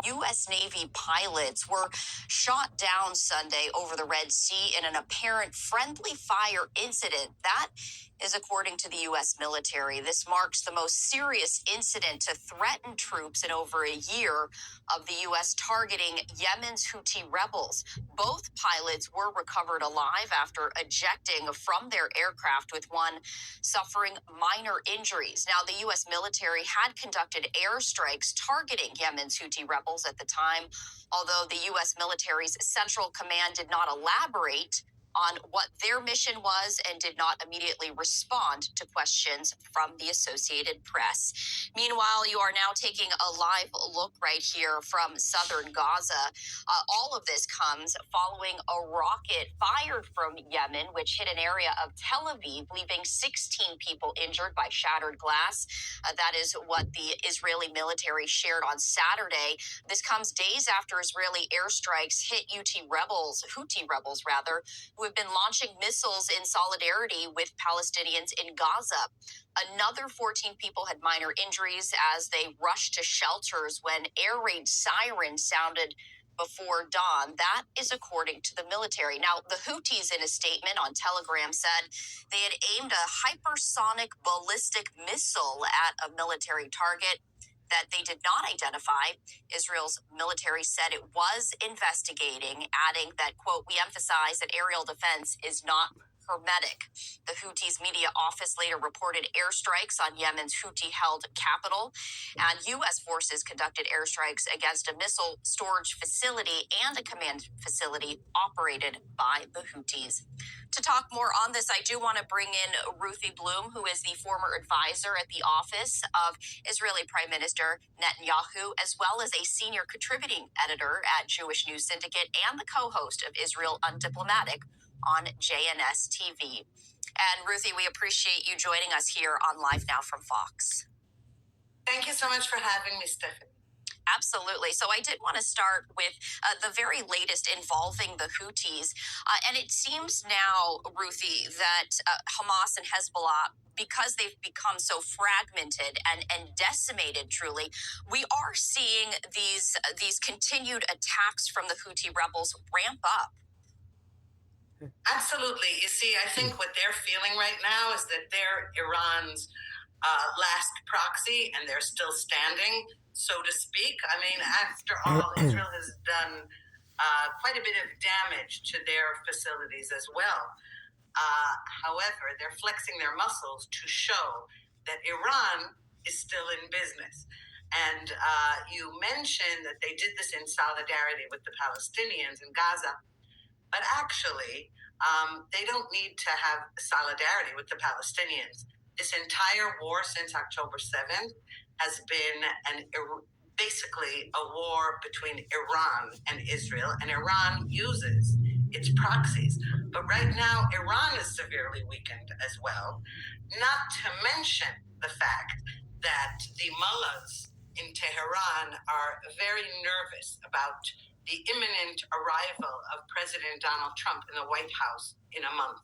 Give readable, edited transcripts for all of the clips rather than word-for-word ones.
U.S. Navy pilots were shot down Sunday over the Red Sea in an apparent friendly fire incident. That is according to the U.S. military. This marks the most serious incident to threaten troops in over a year of the U.S. targeting Yemen's Houthi rebels. Both pilots were recovered alive after ejecting from their aircraft, with one suffering minor injuries. Now, the U.S. military had conducted airstrikes targeting Yemen's Houthi rebels at the time, although the U.S. military's Central Command did not elaborate on what their mission was and did not immediately respond to questions from the Associated Press. Meanwhile, you are now taking a live look right here from southern Gaza. All of this comes following a rocket fired from Yemen, which hit an area of Tel Aviv, leaving 16 people injured by shattered glass. That is what the Israeli military shared on Saturday. This comes days after Israeli airstrikes hit Houthi rebels, who have been launching missiles in solidarity with Palestinians in Gaza. Another 14 people had minor injuries as they rushed to shelters when air raid sirens sounded before dawn. That is according to the military. Now, the Houthis, in a statement on Telegram, said they had aimed a hypersonic ballistic missile at a military target that they did not identify. Israel's military said it was investigating, adding that, quote, "We emphasize that aerial defense is not hermetic." The Houthis' media office later reported airstrikes on Yemen's Houthi-held capital, and U.S. forces conducted airstrikes against a missile storage facility and a command facility operated by the Houthis. To talk more on this, I do want to bring in Ruthie Bloom, who is the former advisor at the office of Israeli Prime Minister Netanyahu, as well as a senior contributing editor at Jewish News Syndicate and the co-host of Israel Undiplomatic on JNS TV. And Ruthie, we appreciate you joining us here on Live Now from Fox. Thank you so much for having me, Stephanie. Absolutely. So I did want to start with the very latest involving the Houthis. And it seems now, Ruthie, that Hamas and Hezbollah, because they've become so fragmented and decimated, truly, we are seeing these continued attacks from the Houthi rebels ramp up. Absolutely. You see, I think what they're feeling right now is that they're Iran's last proxy, and they're still standing, so to speak. I mean, after all, Israel has done quite a bit of damage to their facilities as well. However, they're flexing their muscles to show that Iran is still in business. And you mentioned that they did this in solidarity with the Palestinians in Gaza. But actually, they don't need to have solidarity with the Palestinians. This entire war since October 7th has been basically a war between Iran and Israel, and Iran uses its proxies. But right now, Iran is severely weakened as well, not to mention the fact that the mullahs in Tehran are very nervous about the imminent arrival of President Donald Trump in the White House in a month.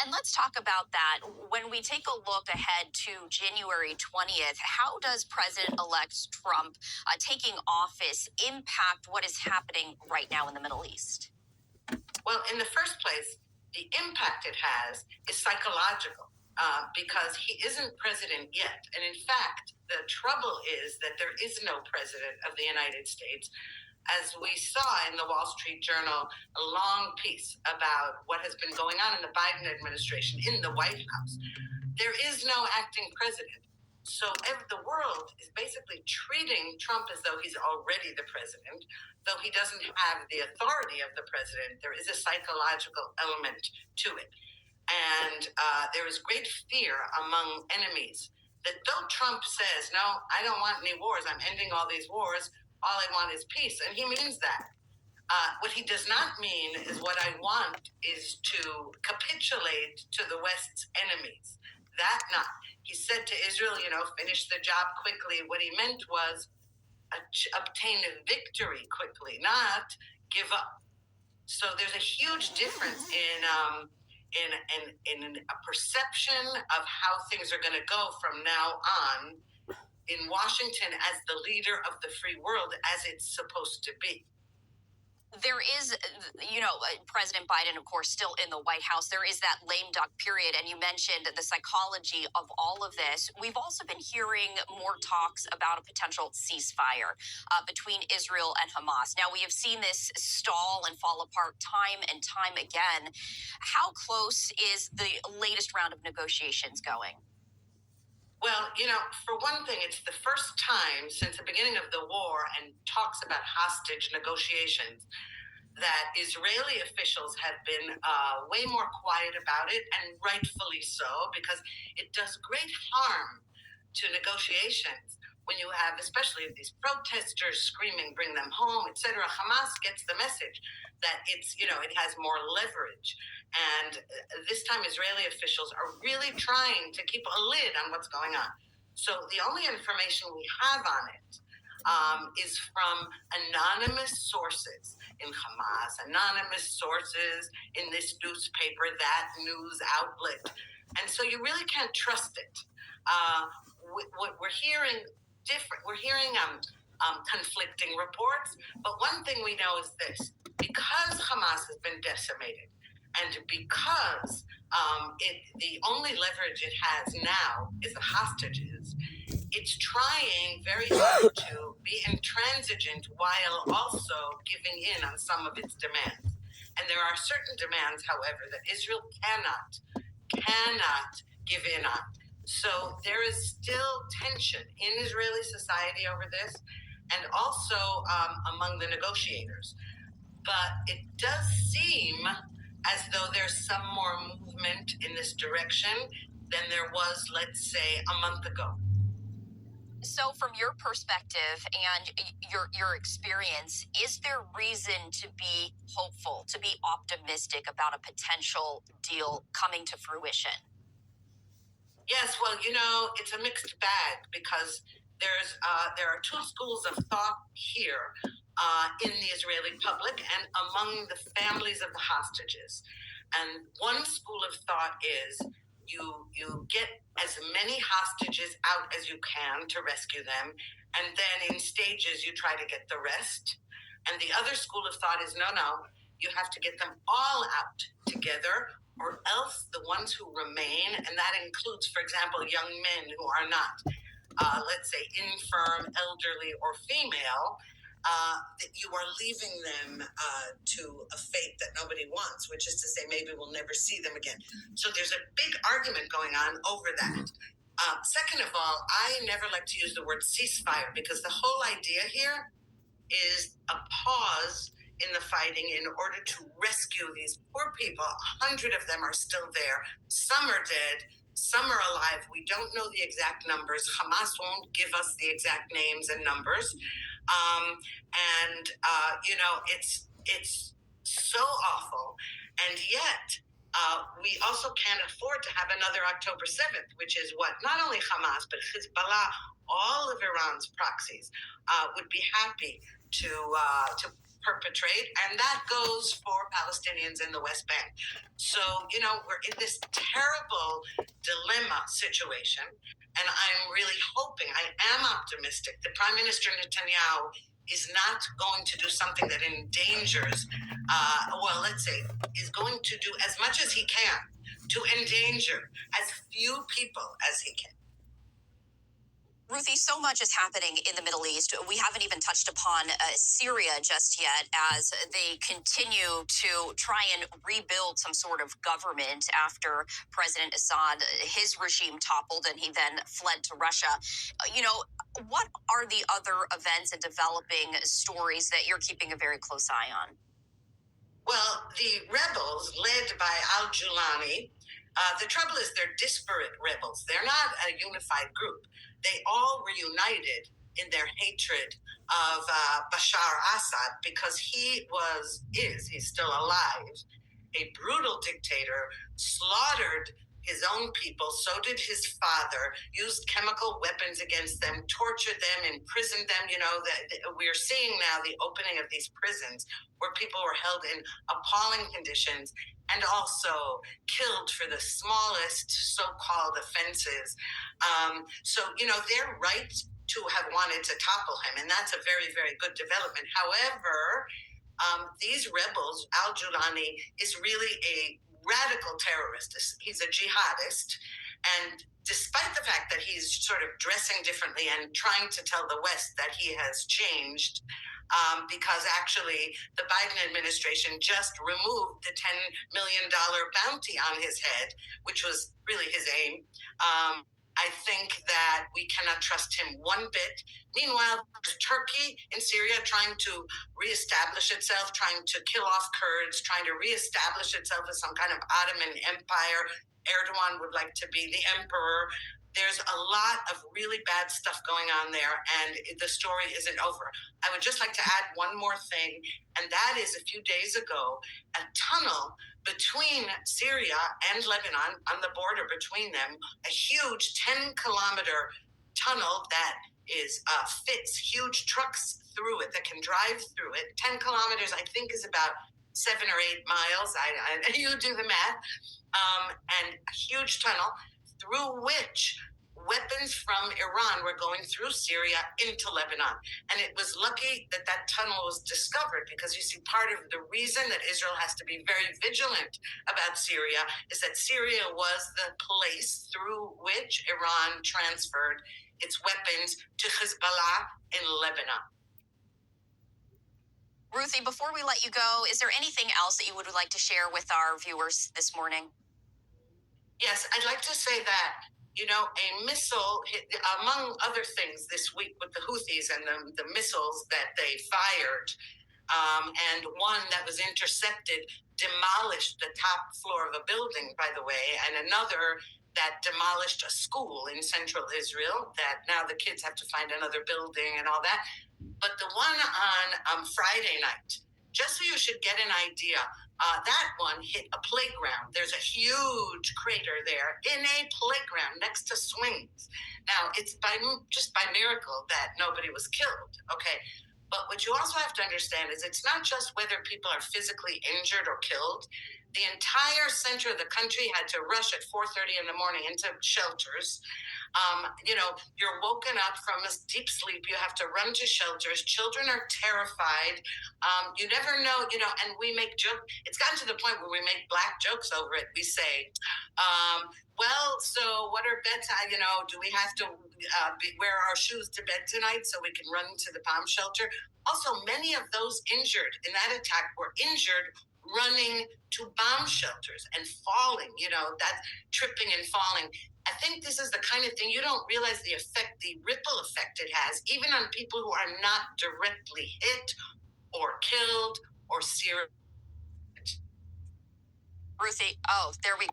And let's talk about that. When we take a look ahead to January 20th, how does President-elect Trump taking office impact what is happening right now in the Middle East? Well, in the first place, the impact it has is psychological because he isn't president yet. And in fact, the trouble is that there is no president of the United States. As we saw in the Wall Street Journal, a long piece about what has been going on in the Biden administration in the White House. There is no acting president. So the world is basically treating Trump as though he's already the president, though he doesn't have the authority of the president. There is a psychological element to it. And there is great fear among enemies that though Trump says, no, I don't want any wars, I'm ending all these wars, all I want is peace, and he means that. What he does not mean is what I want is to capitulate to the West's enemies. That not. He said to Israel, finish the job quickly. What he meant was obtain a victory quickly, not give up. So there's a huge difference in a perception of how things are going to go from now on in Washington as the leader of the free world as it's supposed to be. There is, President Biden, of course, still in the White House. There is that lame duck period. And you mentioned the psychology of all of this. We've also been hearing more talks about a potential ceasefire between Israel and Hamas. Now, we have seen this stall and fall apart time and time again. How close is the latest round of negotiations going? Well, for one thing, it's the first time since the beginning of the war and talks about hostage negotiations that Israeli officials have been way more quiet about it, and rightfully so, because it does great harm to negotiations when you have, especially these protesters screaming, bring them home, etc. Hamas gets the message that it has more leverage. And this time, Israeli officials are really trying to keep a lid on what's going on. So the only information we have on it is from anonymous sources in Hamas, anonymous sources in this newspaper, that news outlet. And so you really can't trust it. What we're hearing different. We're hearing conflicting reports. But one thing we know is this: because Hamas has been decimated, and because the only leverage it has now is the hostages, it's trying very hard to be intransigent while also giving in on some of its demands. And there are certain demands, however, that Israel cannot give in on. So there is still tension in Israeli society over this, and also among the negotiators. But it does seem as though there's some more movement in this direction than there was, let's say, a month ago. So, from your perspective and your experience, is there reason to be hopeful, to be optimistic about a potential deal coming to fruition? Yes, well, it's a mixed bag, because there are two schools of thought here in the Israeli public and among the families of the hostages. And one school of thought is you get as many hostages out as you can to rescue them, and then in stages you try to get the rest. And the other school of thought is no, you have to get them all out together, or else the ones who remain, and that includes, for example, young men who are not, let's say, infirm, elderly, or female, that you are leaving them to a fate that nobody wants, which is to say maybe we'll never see them again. So there's a big argument going on over that. Second of all, I never like to use the word ceasefire, because the whole idea here is a pause in the fighting in order to rescue these poor people. 100 of them are still there. Some are dead. Some are alive. We don't know the exact numbers. Hamas won't give us the exact names and numbers. It's so awful. And yet, we also can't afford to have another October 7th, which is what not only Hamas, but Hezbollah, all of Iran's proxies, would be happy to perpetrate, and that goes for Palestinians in the West Bank. So, we're in this terrible dilemma situation, and I'm really hoping, I am optimistic that Prime Minister Netanyahu is not going to do something that endangers, is going to do as much as he can to endanger as few people as he can. Ruthie, so much is happening in the Middle East. We haven't even touched upon Syria just yet, as they continue to try and rebuild some sort of government after President Assad, his regime toppled, and he then fled to Russia. What are the other events and developing stories that you're keeping a very close eye on? Well, the rebels led by al-Julani, the trouble is they're disparate rebels. They're not a unified group. They all were united in their hatred of Bashar Assad, because he's still alive, a brutal dictator, slaughtered his own people, so did his father, used chemical weapons against them, tortured them, imprisoned them. We're seeing now the opening of these prisons where people were held in appalling conditions and also killed for the smallest so-called offenses. They're right to have wanted to topple him, and that's a very, very good development. However, these rebels, al-Julani is really a radical terrorist. He's a jihadist, and despite the fact that he's sort of dressing differently and trying to tell the West that he has changed, because actually the Biden administration just removed the $10 million bounty on his head, which was really his aim. I think that we cannot trust him one bit. Meanwhile, Turkey in Syria trying to reestablish itself, trying to kill off Kurds, trying to reestablish itself as some kind of Ottoman empire. Erdogan would like to be the emperor. There's a lot of really bad stuff going on there, and the story isn't over. I would just like to add one more thing, and that is a few days ago, a tunnel between Syria and Lebanon, on the border between them, a huge 10-kilometer tunnel that fits huge trucks through it, that can drive through it. 10 kilometers, I think, is about 7 or 8 miles. You do the math. And a huge tunnel through which weapons from Iran were going through Syria into Lebanon. And it was lucky that that tunnel was discovered, because you see, part of the reason that Israel has to be very vigilant about Syria is that Syria was the place through which Iran transferred its weapons to Hezbollah in Lebanon. Ruthie, before we let you go, is there anything else that you would like to share with our viewers this morning? Yes, I'd like to say that, a missile hit, among other things, this week with the Houthis and the missiles that they fired, and one that was intercepted demolished the top floor of a building, by the way, and another that demolished a school in central Israel, that now the kids have to find another building and all that. But the one on Friday night, just so you should get an idea, that one hit a playground. There's a huge crater there in a playground next to swings. Now, it's just by miracle that nobody was killed, okay? But what you also have to understand is it's not just whether people are physically injured or killed. The entire center of the country had to rush at 4:30 in the morning into shelters. You're woken up from a deep sleep. You have to run to shelters. Children are terrified. You never know, and we make jokes. It's gotten to the point where we make black jokes over it. We say, so what are bedtime? Do we have to wear our shoes to bed tonight so we can run to the bomb shelter? Also, many of those injured in that attack were injured running to bomb shelters and falling, that's tripping and falling. I think this is the kind of thing you don't realize the ripple effect it has, even on people who are not directly hit or killed or seriously. Ruthie, there we